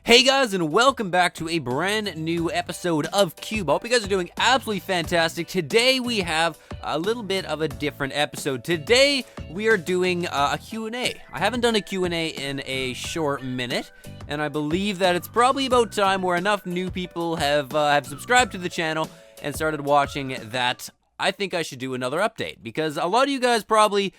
Hey guys, and welcome back to a brand new episode of Cube. I hope you guys are doing absolutely fantastic. Today we have a little bit of a different episode. Today we are doing a Q&A. I haven't done a Q&A in a short minute, and I believe that it's probably about time where enough new people have subscribed to the channel and started watching that I think I should do another update, because a lot of you guys probably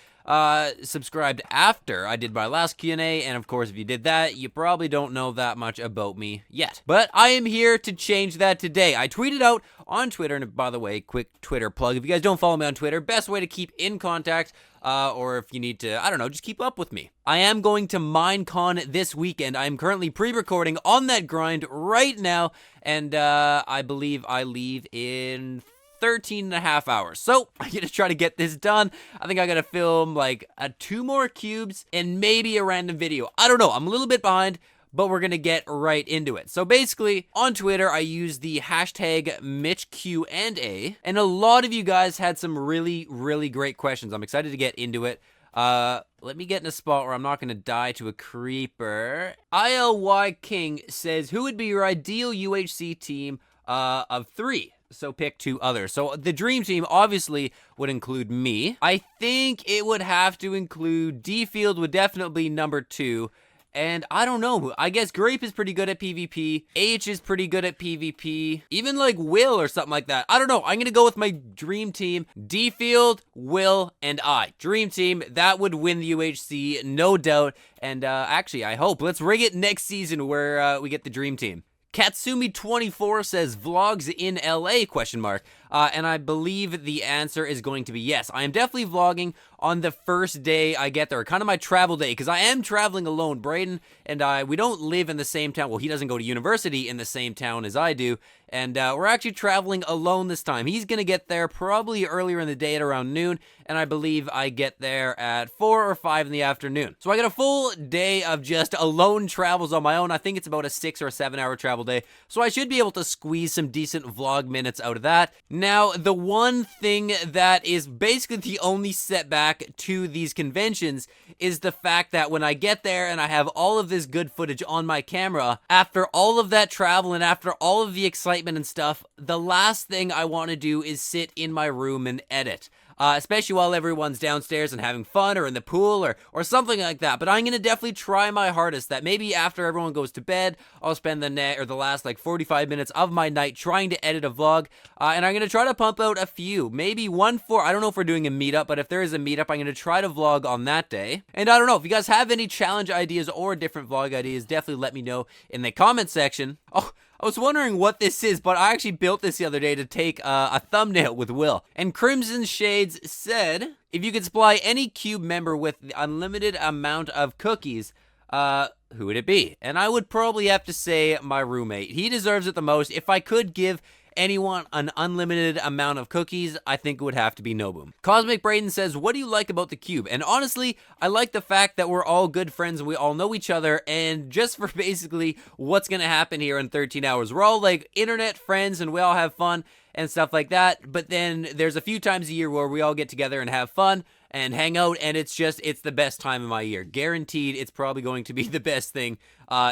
subscribed after I did my last Q&A, and of course if you did that, you probably don't know that much about me yet. But I am here to change that today. I tweeted out on Twitter, and by the way, quick Twitter plug, if you guys don't follow me on Twitter, best way to keep in contact, or if you need to, I don't know, just keep up with me. I am going to Minecon this weekend. I'm currently pre-recording on that grind right now, and I believe I leave in 13 and a half hours. So I'm gonna try to get this done. I think I gotta film like 2 more cubes and maybe a random video. I don't know, I'm a little bit behind, but we're gonna get right into it. So basically, on Twitter, I use the hashtag MitchQ&A, and a lot of you guys had some really great questions. I'm excited to get into it. Let me get in a spot where I'm not gonna die to a creeper. ILY King says, who would be your ideal UHC team of 3? So pick 2 others. So the dream team obviously would include me. I think it would have to include D-Field would definitely be number 2. And I don't know, I guess Grape is pretty good at PvP. H is pretty good at PvP. Even like Will or something like that. I don't know, I'm gonna go with my dream team. D-Field, Will, and I. Dream team, that would win the UHC, no doubt. And actually, I hope. Let's rig it next season where we get the dream team. Katsumi24 says, vlogs in LA, question mark. And I believe the answer is going to be yes. I am definitely vlogging on the first day I get there, kind of my travel day, because I am traveling alone. Braden and I, we don't live in the same town. Well, he doesn't go to university in the same town as I do, and we're actually traveling alone this time. He's going to get there probably earlier in the day at around noon, and I believe I get there at 4 or 5 in the afternoon. So I got a full day of just alone travels on my own. I think it's about a 6 or 7 hour travel day, so I should be able to squeeze some decent vlog minutes out of that. Now, the one thing that is basically the only setback to these conventions is the fact that when I get there and I have all of this good footage on my camera, after all of that travel and after all of the excitement and stuff, the last thing I want to do is sit in my room and edit. Especially while everyone's downstairs and having fun or in the pool or something like that. But I'm going to definitely try my hardest that maybe after everyone goes to bed, I'll spend the last like 45 minutes of my night trying to edit a vlog. And I'm going to try to pump out a few, maybe one for, I don't know if we're doing a meetup, but if there is a meetup, I'm going to try to vlog on that day. And I don't know, if you guys have any challenge ideas or different vlog ideas, definitely let me know in the comment section. Oh, I was wondering what this is, but I actually built this the other day to take a thumbnail with Will. And Crimson Shades said, if you could supply any Cube member with the unlimited amount of cookies, who would it be? And I would probably have to say my roommate. He deserves it the most. If I could give anyone an unlimited amount of cookies, I think it would have to be Noboom. Cosmic Braden says, what do you like about the Cube? And honestly, I like the fact that we're all good friends and we all know each other, and just for basically what's gonna happen here in 13 hours. We're all like internet friends and we all have fun and stuff like that, but then there's a few times a year where we all get together and have fun and hang out, and it's the best time of my year. Guaranteed, it's probably going to be the best thing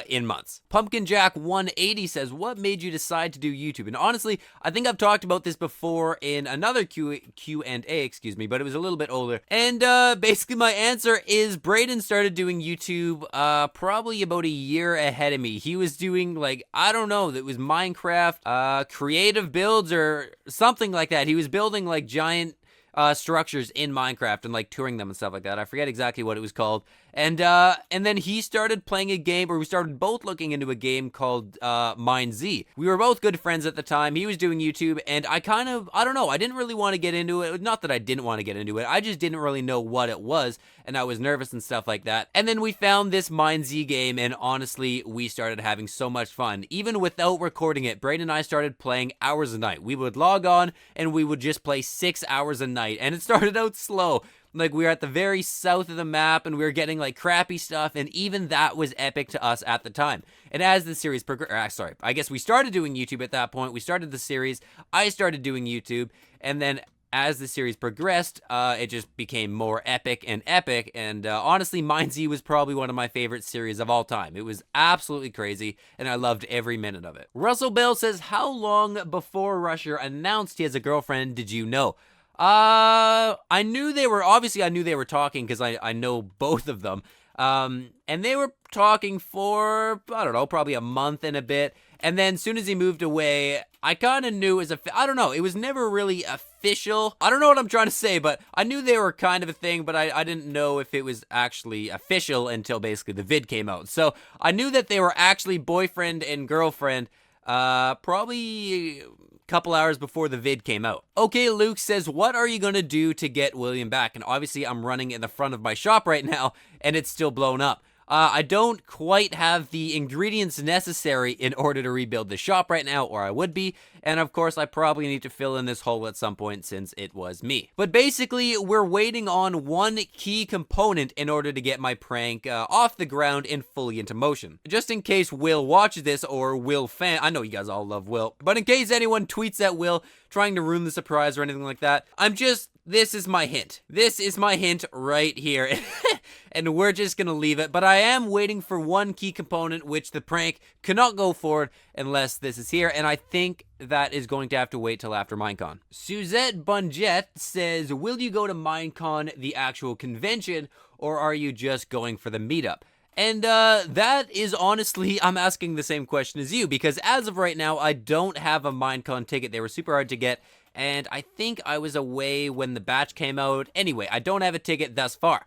in months. Pumpkin Jack 180 says, what made you decide to do YouTube? And honestly, I think I've talked about this before in another Q&A, excuse me, but it was a little bit older. And basically my answer is Braden started doing YouTube probably about a year ahead of me. He was doing like, I don't know, that was Minecraft creative builds or something like that. He was building like giant structures in Minecraft and like touring them and stuff like that. I forget exactly what it was called. And then he started playing a game, or we started both looking into a game called Mine Z. We were both good friends at the time. He was doing YouTube, and I don't know, I didn't really want to get into it. Not that I didn't want to get into it, I just didn't really know what it was, and I was nervous and stuff like that. And then we found this Mine Z game, and honestly, we started having so much fun. Even without recording it, Braden and I started playing hours a night. We would log on, and we would just play 6 hours a night, and it started out slow. Like, we were at the very south of the map, and we were getting, like, crappy stuff, and even that was epic to us at the time. And as the series progressed, I guess we started doing YouTube at that point. We started the series, I started doing YouTube, and then as the series progressed, it just became more epic, and honestly, Mind Z was probably one of my favorite series of all time. It was absolutely crazy, and I loved every minute of it. Russell Bell says, how long before Rusher announced he has a girlfriend did you know? I knew they were talking because I know both of them. And they were talking for, I don't know, probably a month and a bit. And then as soon as he moved away, I kind of knew it was I don't know, it was never really official. I don't know what I'm trying to say, but I knew they were kind of a thing, but I didn't know if it was actually official until basically the vid came out. So I knew that they were actually boyfriend and girlfriend, probably couple hours before the vid came out. Okay, Luke says, what are you gonna do to get William back? And obviously I'm running in the front of my shop right now and it's still blown up. I don't quite have the ingredients necessary in order to rebuild the shop right now, or I would be, and of course I probably need to fill in this hole at some point since it was me. But basically, we're waiting on one key component in order to get my prank off the ground and fully into motion. Just in case Will watches this, or Will fan, I know you guys all love Will, but in case anyone tweets at Will trying to ruin the surprise or anything like that, this is my hint. This is my hint right here. And we're just gonna leave it. But I am waiting for one key component, which the prank cannot go forward unless this is here. And I think that is going to have to wait till after Minecon. Suzette Bunjet says, will you go to Minecon, the actual convention, or are you just going for the meetup? And that is honestly, I'm asking the same question as you, because as of right now, I don't have a Minecon ticket. They were super hard to get, and I think I was away when the batch came out. Anyway, I don't have a ticket thus far.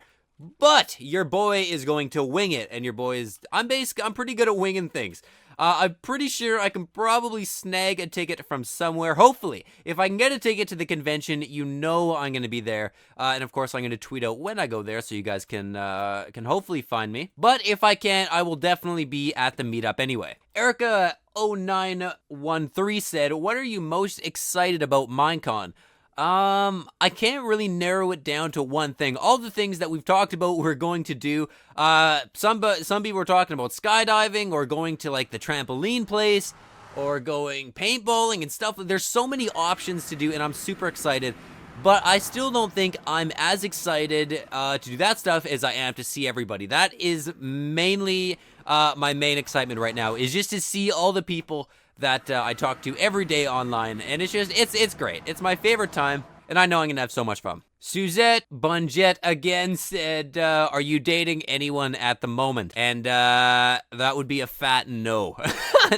But your boy is going to wing it, and your boy is, I'm pretty good at winging things. I'm pretty sure I can probably snag a ticket from somewhere, hopefully. If I can get a ticket to the convention, you know I'm going to be there. And of course, I'm going to tweet out when I go there so you guys can hopefully find me. But if I can't, I will definitely be at the meetup anyway. Erica0913 said, what are you most excited about Minecon? I can't really narrow it down to one thing. All the things that we've talked about we're going to do, some people were talking about skydiving, or going to like the trampoline place, or going paintballing and stuff. There's so many options to do, and I'm super excited. But I still don't think I'm as excited to do that stuff as I am to see everybody. That is mainly my main excitement right now, is just to see all the people that I talk to every day online, and it's great. It's my favorite time, and I know I'm gonna have so much fun. Suzette Bunjet again said, are you dating anyone at the moment? And that would be a fat no.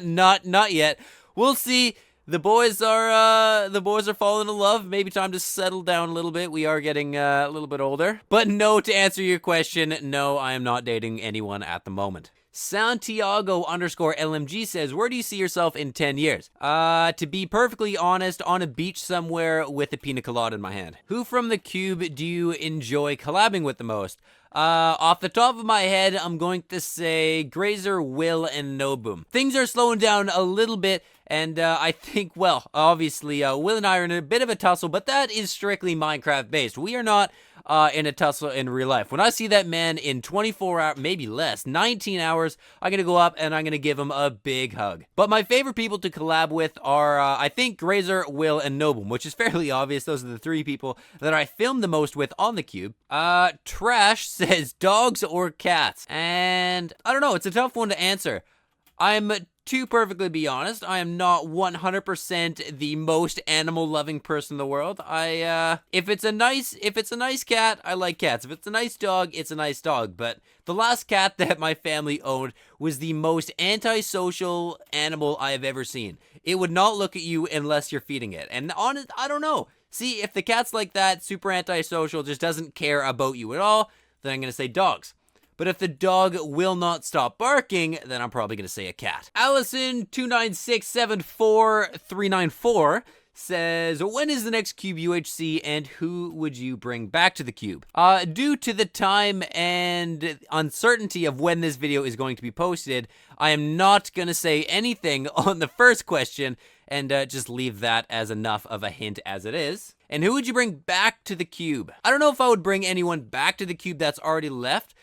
Not yet. We'll see. The boys are falling in love. Maybe time to settle down a little bit. We are getting a little bit older. But no, to answer your question, no, I am not dating anyone at the moment. Santiago_LMG says, where do you see yourself in 10 years? To be perfectly honest, on a beach somewhere with a pina colada in my hand. Who from the Cube do you enjoy collabing with the most? Off the top of my head, I'm going to say Grazer, Will, and Noboom. Things are slowing down a little bit, and I think, well, obviously, Will and I are in a bit of a tussle, but that is strictly Minecraft-based. We are not in a tussle in real life. When I see that man in 24 hours, maybe less, 19 hours, I'm going to go up and I'm going to give him a big hug. But my favorite people to collab with are, I think, Grazer, Will, and Noboom, which is fairly obvious. Those are the three people that I filmed the most with on the Cube. Trash says dogs or cats. And I don't know, it's a tough one to answer. To perfectly be honest, I am not 100% the most animal-loving person in the world. If it's a nice cat, I like cats. If it's a nice dog, it's a nice dog. But the last cat that my family owned was the most antisocial animal I have ever seen. It would not look at you unless you're feeding it. And I don't know. See, if the cat's like that, super antisocial, just doesn't care about you at all, then I'm gonna say dogs. But if the dog will not stop barking, then I'm probably going to say a cat. Allison29674394 says, when is the next Cube UHC and who would you bring back to the Cube? Due to the time and uncertainty of when this video is going to be posted, I am not going to say anything on the first question and just leave that as enough of a hint as it is. And who would you bring back to the Cube? I don't know if I would bring anyone back to the Cube that's already left.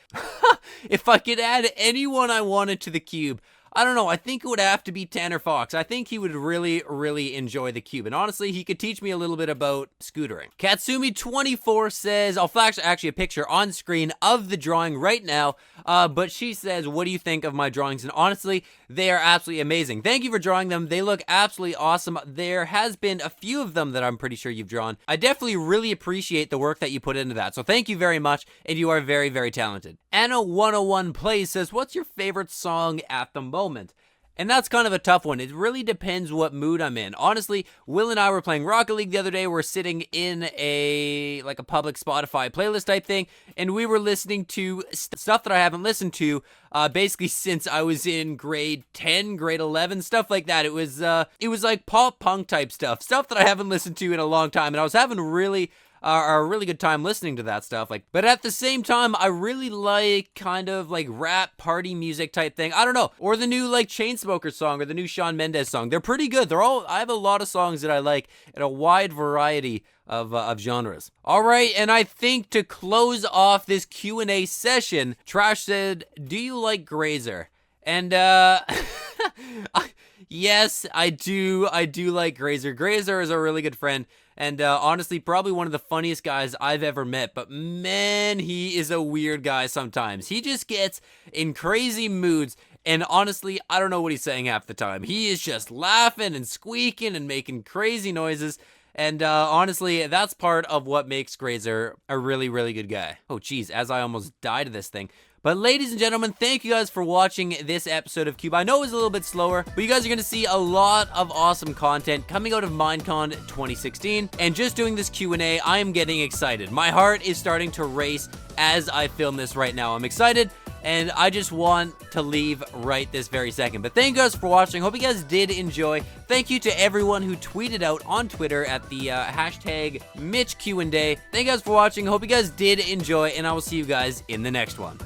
If I could add anyone I wanted to the Cube, I don't know, I think it would have to be Tanner Fox. I think he would really, really enjoy the cube. And honestly, he could teach me a little bit about scootering. Katsumi24 says, I'll flash actually a picture on screen of the drawing right now. But she says, what do you think of my drawings? And honestly, they are absolutely amazing. Thank you for drawing them. They look absolutely awesome. There has been a few of them that I'm pretty sure you've drawn. I definitely really appreciate the work that you put into that. So thank you very much. And you are very, very talented. Anna101 Plays says, what's your favorite song at the moment? And that's kind of a tough one. It really depends what mood I'm in. Honestly, Will and I were playing Rocket League the other day. We're sitting in a public Spotify playlist type thing, and we were listening to stuff that I haven't listened to basically since I was in grade 10, grade 11, stuff like that. It was like pop punk type stuff that I haven't listened to in a long time, and I was having a really good time listening to that stuff. But at the same time, I really like kind of like rap party music type thing. I don't know. Or the new like Chainsmokers song or the new Shawn Mendes song. They're pretty good. I have a lot of songs that I like in a wide variety of genres. All right, and I think to close off this Q&A session, Trash said, do you like Grazer? And yes, I do like Grazer. Grazer is a really good friend. And honestly, probably one of the funniest guys I've ever met. But man, he is a weird guy sometimes. He just gets in crazy moods. And honestly, I don't know what he's saying half the time. He is just laughing and squeaking and making crazy noises. And honestly, that's part of what makes Grazer a really, really good guy. Oh, geez, as I almost died of this thing. But ladies and gentlemen, thank you guys for watching this episode of Cube. I know it was a little bit slower, but you guys are going to see a lot of awesome content coming out of Minecon 2016. And just doing this Q&A, I am getting excited. My heart is starting to race as I film this right now. I'm excited, and I just want to leave right this very second. But thank you guys for watching. Hope you guys did enjoy. Thank you to everyone who tweeted out on Twitter at the hashtag MitchQ&A. Thank you guys for watching. Hope you guys did enjoy, and I will see you guys in the next one.